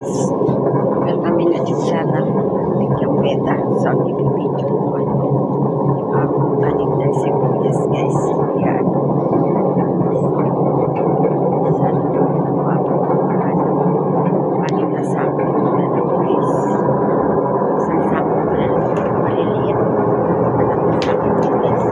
Well, kami na dyan sana bigyan beta. So, ang ibibidyo ko ano, yung akong tanig na sibuyas, guys. Yan. Sana ano ako ano, anim na sako na lang, guys. Isang sako na lang, maliliit. Alam na sako, guys.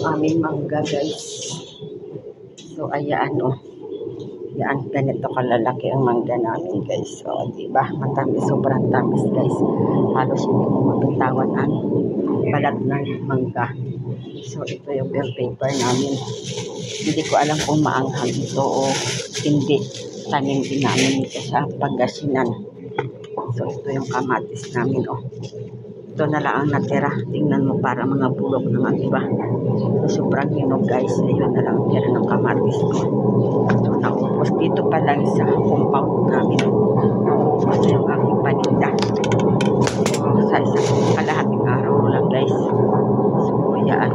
Aming mangga, guys. So ayan yan, ganito kalalaki ang mangga namin, guys. So diba, matamis, sobrang tamis, guys. Halos hindi ko mabitawan ang balat ng mangga. So ito yung bell paper namin. Hindi ko alam kung maanghang ito o hindi. Tanim din namin ito sa Pangasinan. So ito yung kamatis namin, ito na lang ang natira. Tingnan mo, para mga bulok naman, diba? So, sobrang hinog, guys. Ayun na lang ang tira ng kamatis ko. So, naubos dito pa lang sa compound namin. Naubos na yung aking paninda. So, sa isang kalahating araw lang, guys. So, yan.